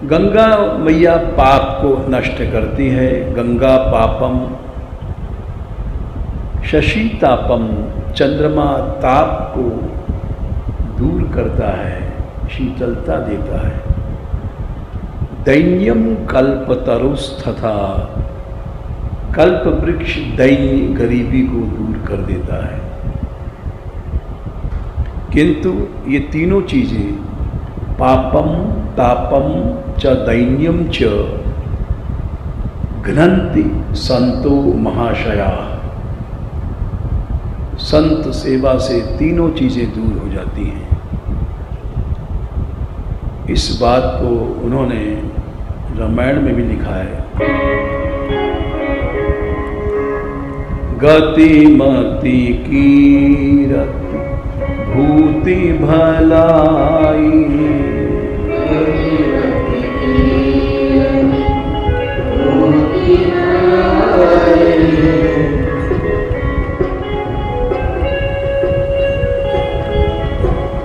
गंगा मैया पाप को नष्ट करती है। गंगा पापम शशि तापम, चंद्रमा ताप को दूर करता है, शीतलता देता है। दैन्यम कल्पतरुस्तथा, कल्प वृक्ष दैन्य गरीबी को दूर कर देता है। किंतु ये तीनों चीजें पापम तापम च दैन्यम च घ्नन्ति संतो महाशया, संत सेवा से तीनों चीजें दूर हो जाती हैं। इस बात को उन्होंने रामायण में भी लिखा है। गति मति कीरति भूति भलाई,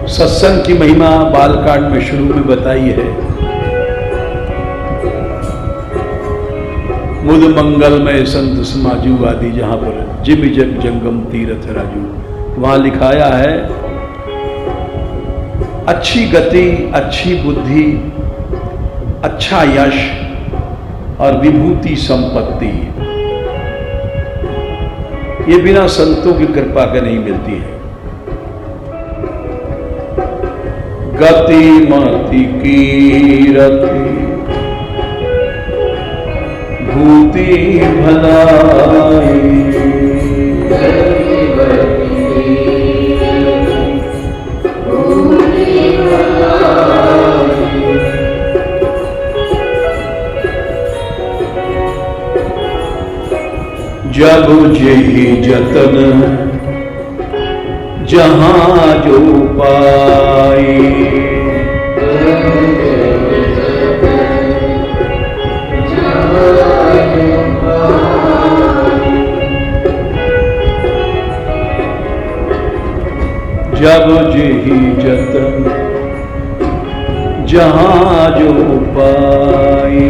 सत्संग की महिमा बालकांड में शुरू में बताई है। मुद मंगलमय संत समाजू आदि, जहां पर जिम जग जंगम तीरथ राजू, वहां लिखाया है अच्छी गति, अच्छी बुद्धि, अच्छा यश और विभूति संपत्ति, ये बिना संतों की कृपा के नहीं मिलती है। गति मति कीरति भूति भलाई, जब जेहि जतन जहां जो पाई, जब जेहि जतन जहां जो पाई,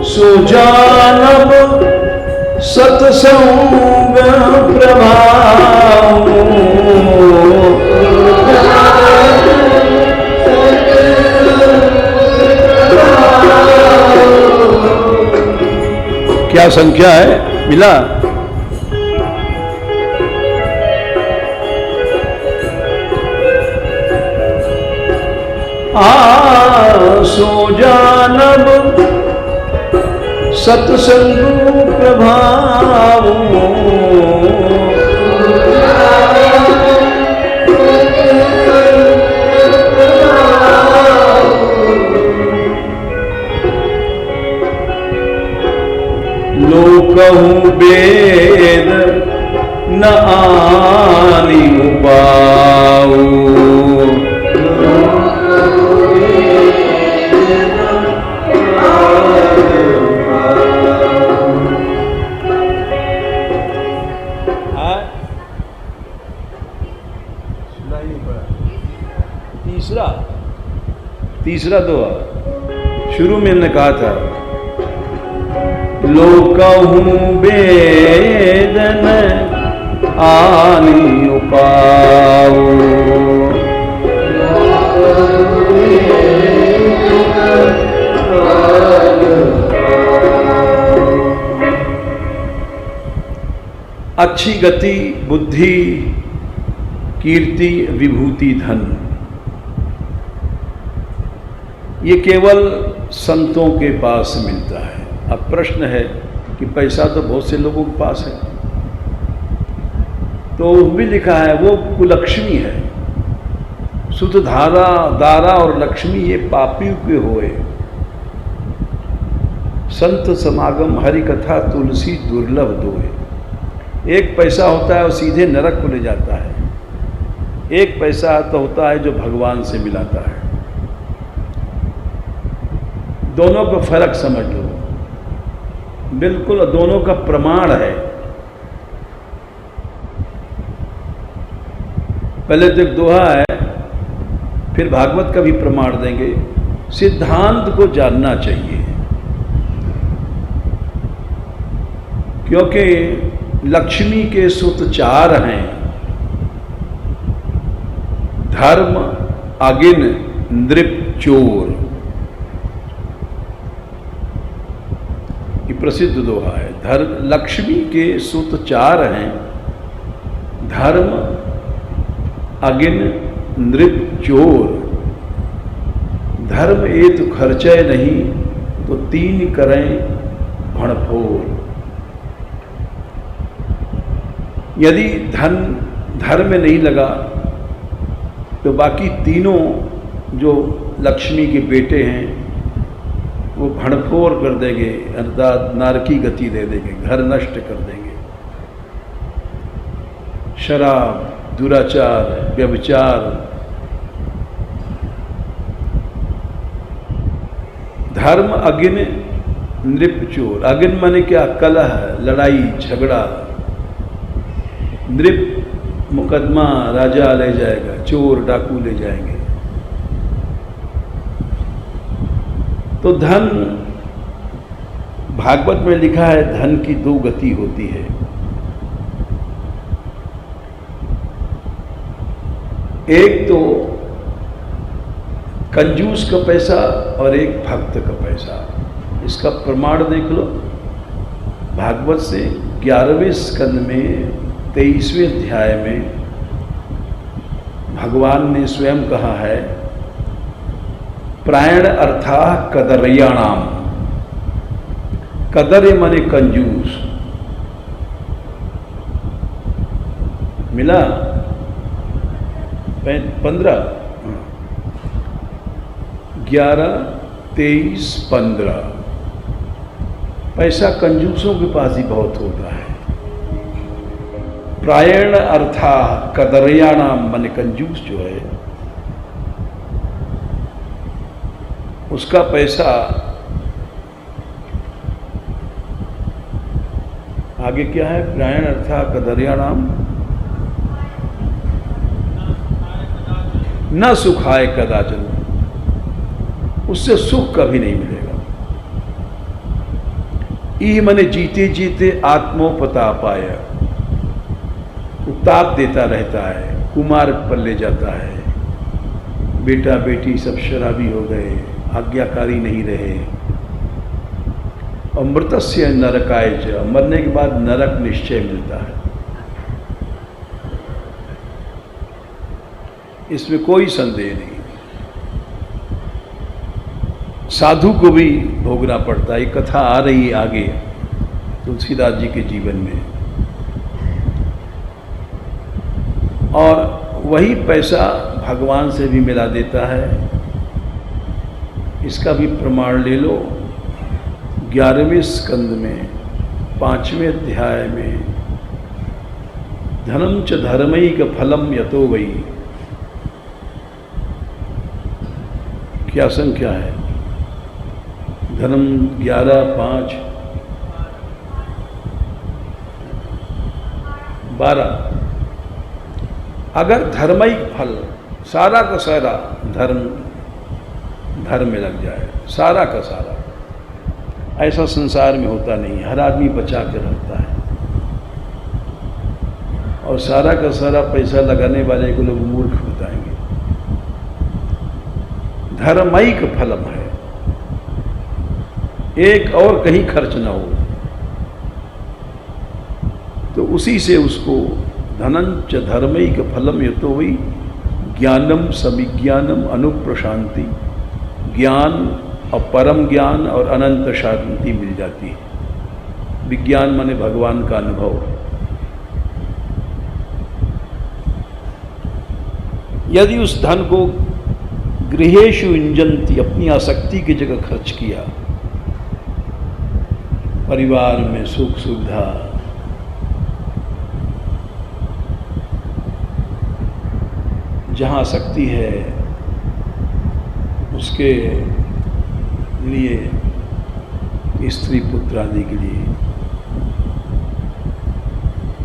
सो जानब सत्संग प्रभाव, क्या संख्या है मिला? सो जानब सत्संग प्रभाव, लोकहु वेद न आनि उपाऊ, तीसरा दोहा शुरू में हमने कहा था, लोकहु वेद न आनि उपाऊ, अच्छी गति, बुद्धि, कीर्ति, विभूति, धन, ये केवल संतों के पास मिलता है। अब प्रश्न है कि पैसा तो बहुत से लोगों के पास है, तो भी लिखा है वो कुलक्ष्मी है। सुत धारा दारा और लक्ष्मी ये पापियों के होए, संत समागम हरि कथा तुलसी दुर्लभ दोए। एक पैसा होता है वो सीधे नरक को ले जाता है, एक पैसा तो होता है जो भगवान से मिलाता है। दोनों का फर्क समझ लो, बिल्कुल दोनों का प्रमाण है। पहले तो एक दोहा है, फिर भागवत का भी प्रमाण देंगे। सिद्धांत को जानना चाहिए, क्योंकि लक्ष्मी के सुत चार हैं, धर्म अगिन नृप चोर। ये प्रसिद्ध दोहा है। लक्ष्मी के सुत चार हैं, धर्म अगिन नृप चोर। धर्म ए तो खर्चे नहीं, तो तीन करें भणफोर। यदि धन धर्म में नहीं लगा तो बाकी तीनों जो लक्ष्मी के बेटे हैं वो भणफोर कर देंगे, अर्थात नारकी गति दे देंगे, घर नष्ट कर देंगे। शराब, दुराचार, व्यभिचार, धर्म अगिन नृप चोर। अगिन माने क्या? कलह, लड़ाई झगड़ा। नृप मुकदमा, राजा ले जाएगा, चोर डाकू ले जाएंगे। तो धन, भागवत में लिखा है धन की दो गति होती है। एक तो कंजूस का पैसा और एक भक्त का पैसा। इसका प्रमाण देख लो भागवत से 11वें स्कंद में 23वें अध्याय में भगवान ने स्वयं कहा है, प्रायण अर्था कदर्याणाम। कदर माने कंजूस। मिला 15, 11, 23, 15। पैसा कंजूसों के पास ही बहुत होता है। प्रायण अर्था कदर्याणाम माने कंजूस जो है उसका पैसा आगे क्या है? प्रायण अर्था कदर्याणाम न सुखाए कदाचन। उससे सुख कभी नहीं मिलेगा। ई मने जीते जीते आत्मोपतापाय, उताप देता रहता है, कुमार पर ले जाता है। बेटा बेटी सब शराबी हो गए, आज्ञाकारी नहीं रहे। अमृतस्य नरकाय च, मरने के बाद नरक निश्चय मिलता है। इसमें कोई संदेह नहीं। साधु को भी भोगना पड़ता है। ये कथा आ रही है आगे तुलसीदास जी के जीवन में। और वही पैसा भगवान से भी मिला देता है। इसका भी प्रमाण ले लो 11वें स्कंद में 5वें अध्याय में, धनम च धर्मैक फलम यतो वै। क्या संख्या है? धनम 11, 5, 12। अगर धर्मैक फल, सारा का सारा धर्म में लग जाए, सारा का सारा, ऐसा संसार में होता नहीं। हर आदमी बचा के रखता है और सारा का सारा पैसा लगाने वाले को लोग मूर्ख बताएंगे। धर्मैक फलम है, एक और कहीं खर्च ना हो, तो उसी से उसको धनंच धर्मैक फलम यतो वै ज्ञानम सविज्ञानम अनुप्रशांति। ज्ञान और परम ज्ञान और अनंत शांति मिल जाती है। विज्ञान माने भगवान का अनुभव। यदि उस धन को गृहेषु युञ्जन्ति, अपनी आसक्ति की जगह खर्च किया, परिवार में सुख सुविधा, जहाँ आसक्ति है उसके लिए, स्त्री पुत्र आदि के लिए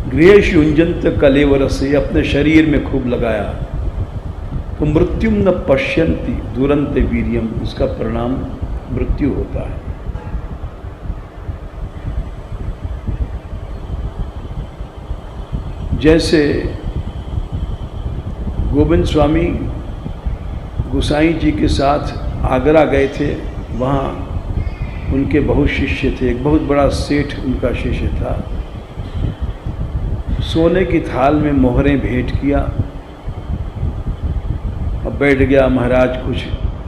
गृहेश युंजंत कलेवर से अपने शरीर में खूब लगाया तो मृत्युम न पश्यंती दुरंत वीर्यम, उसका परिणाम मृत्यु होता है। जैसे गोविंद स्वामी गोसाई जी के साथ आगरा गए थे, वहाँ उनके बहुत शिष्य थे, एक बहुत बड़ा सेठ उनका शिष्य था। सोने की थाल में मोहरें भेंट किया, अब बैठ गया, महाराज कुछ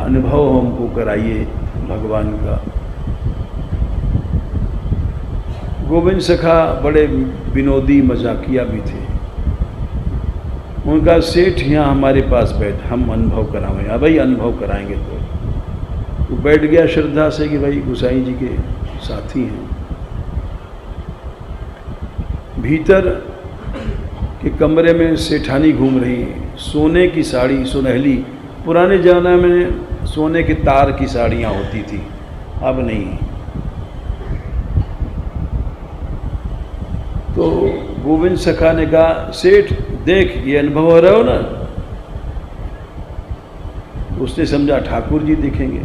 अनुभव हमको कराइए भगवान का। गोविंद सखा बड़े विनोदी मजाकिया भी थे। उनका सेठ यहाँ हमारे पास बैठ, हम अनुभव कराएंगे। हाँ भाई अनुभव कराएंगे। तो बैठ गया श्रद्धा से कि भाई गोसाई जी के साथी हैं। भीतर के कमरे में सेठानी घूम रही, सोने की साड़ी, सुनहली। पुराने ज़माने में सोने के तार की साड़ियाँ होती थी, अब नहीं। तो गोविंद सखा ने कहा, सेठ देख ये अनुभव हो रहा हो ना। उसने समझा ठाकुर जी दिखेंगे।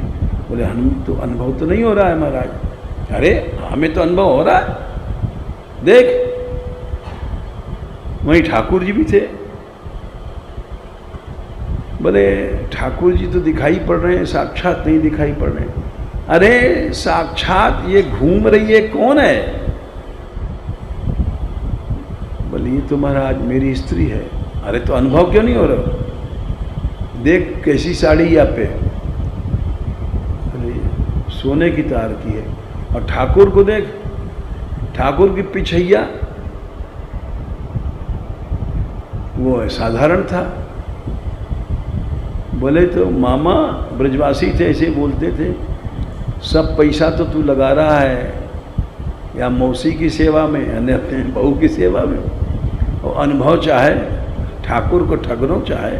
बोले हम तो अनुभव तो नहीं हो रहा है महाराज। अरे हमें तो अनुभव हो रहा है, देख। वहीं ठाकुर जी भी थे। बोले ठाकुर जी तो दिखाई पड़ रहे हैं, साक्षात नहीं दिखाई पड़ रहे हैं। अरे साक्षात ये घूम रही है, कौन है? बोले ये तो महाराज मेरी स्त्री है। अरे तो अनुभव क्यों नहीं हो रहा? देख कैसी साड़ी यहाँ पे, सोने की तार की है। और ठाकुर को देख, ठाकुर की पिछैया वो साधारण था। बोले तो मामा ब्रजवासी थे, ऐसे बोलते थे, सब पैसा तो तू लगा रहा है या मौसी की सेवा में, अन्य बहू की सेवा में, और अनुभव चाहे, ठाकुर को ठगनो चाहे।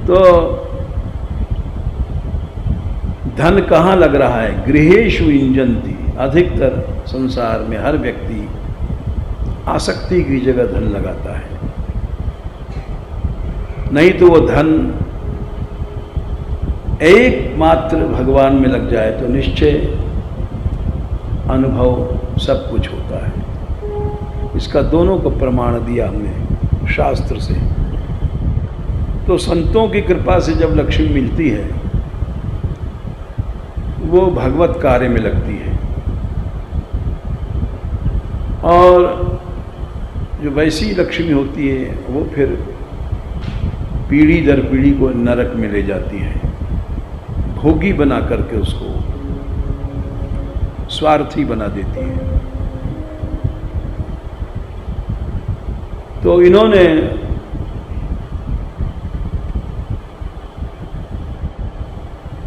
तो धन कहाँ लग रहा है? गृहेषु इंजंती। अधिकतर संसार में हर व्यक्ति आसक्ति की जगह धन लगाता है, नहीं तो वो धन एकमात्र भगवान में लग जाए तो निश्चय अनुभव सब कुछ होता है। इसका दोनों को प्रमाण दिया हमने शास्त्र से। तो संतों की कृपा से जब लक्ष्मी मिलती है वो भगवत कार्य में लगती है, और जो वैसी लक्ष्मी होती है वो फिर पीढ़ी दर पीढ़ी को नरक में ले जाती है, भोगी बना करके उसको स्वार्थी बना देती है। तो इन्होंने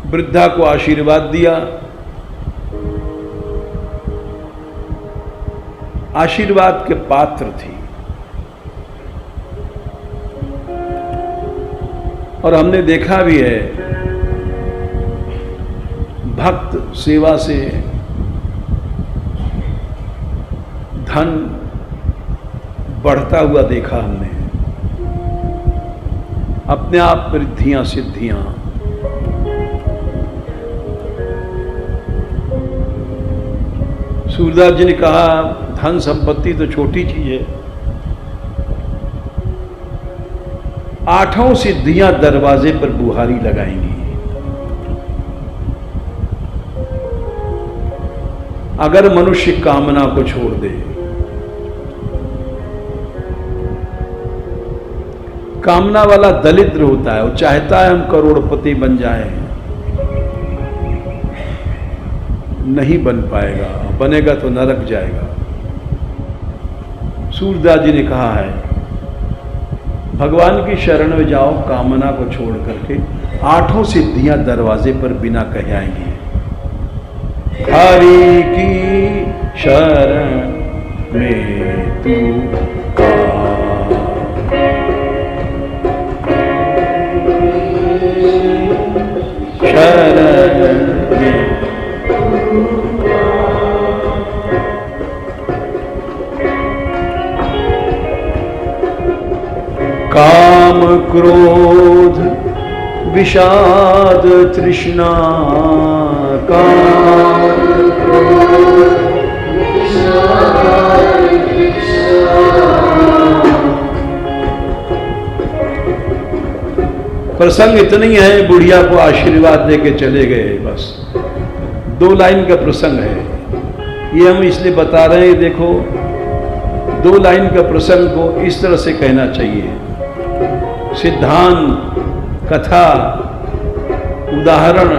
वृद्धा को आशीर्वाद दिया। आशीर्वाद के पात्र थी, और हमने देखा भी है भक्त सेवा से धन बढ़ता हुआ देखा हमने, अपने आप रिद्धियां सिद्धियां। सूरदास जी ने कहा धन संपत्ति तो छोटी चीज है, 8 सिद्धियां दरवाजे पर बुहारी लगाएंगी। अगर मनुष्य कामना को छोड़ दे, कामना वाला दरिद्र होता है, वो चाहता है हम करोड़पति बन जाएं, नहीं बन पाएगा, बनेगा तो नरक जाएगा। सूरदास जी ने कहा है भगवान की शरण में जाओ, कामना को छोड़ करके 8 सिद्धियां दरवाजे पर बिना कहे आएंगी। हरि की शरण में तू शरण में क्रोध विषाद तृष्णा, काम प्रसंग इतनी है, बुढ़िया को आशीर्वाद देके चले गए। बस 2 लाइन का प्रसंग है ये, हम इसलिए बता रहे हैं। देखो 2 लाइन का प्रसंग को इस तरह से कहना चाहिए। सिद्धांत, कथा, उदाहरण,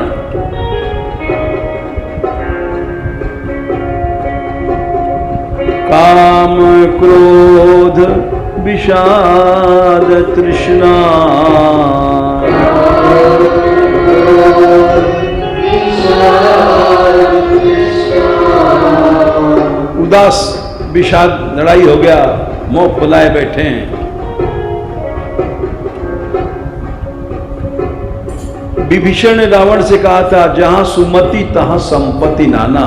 काम क्रोध विषाद तृष्णा, उदास विषाद लड़ाई हो गया, मुंह फुलाए बैठे हैं। विभीषण ने रावण से कहा था, जहां सुमति तहां संपत्ति नाना,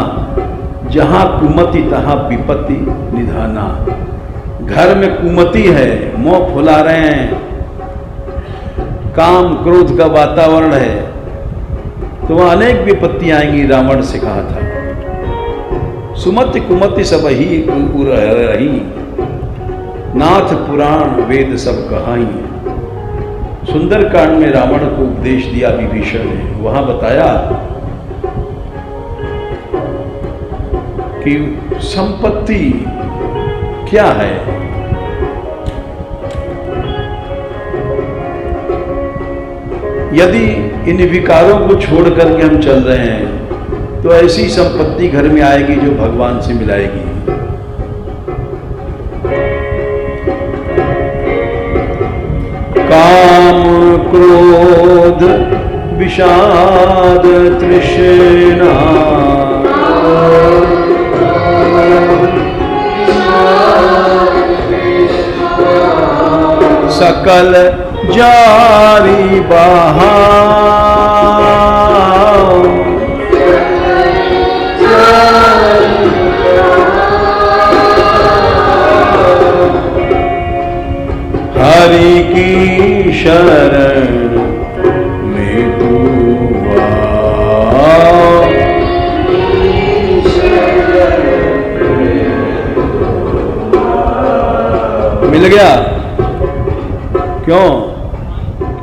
जहां कुमति तहां विपत्ति निधाना। घर में कुमति है, मुंह फुला रहे हैं, काम क्रोध का वातावरण है, तो वहां अनेक विपत्तियां आएंगी। रावण से कहा था, सुमति कुमति सब ही रही, नाथ पुराण वेद सब कहाई। सुंदरकांड में रावण को उपदेश दिया विभीषण ने। वहां बताया कि संपत्ति क्या है। यदि इन विकारों को छोड़ करके हम चल रहे हैं तो ऐसी संपत्ति घर में आएगी जो भगवान से मिलाएगी। काम क्रोध विषाद तृष्णा, सकल जारी बहा, हरि की शरण में तू आ। मिल गया? क्यों?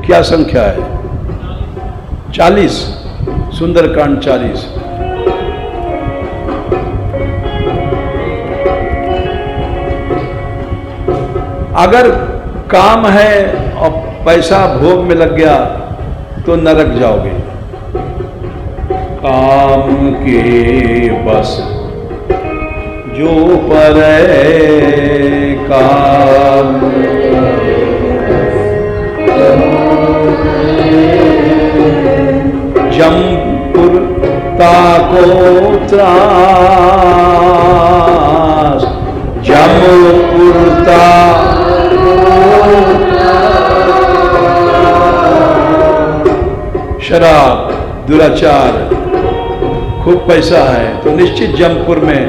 क्या संख्या है? 40, सुंदरकांड 40। अगर काम है और पैसा भोग में लग गया तो नरक जाओगे। काम के बस जो परे काम, जमपुर ताको त्रास, जमपुर ता शराब, दुराचार, खूब पैसा है तो निश्चित जमपुर में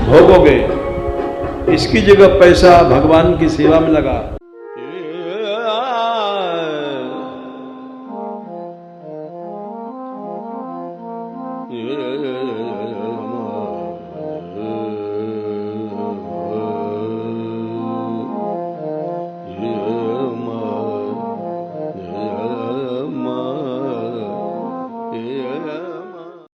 भोगोगे। इसकी जगह पैसा भगवान की सेवा में लगा।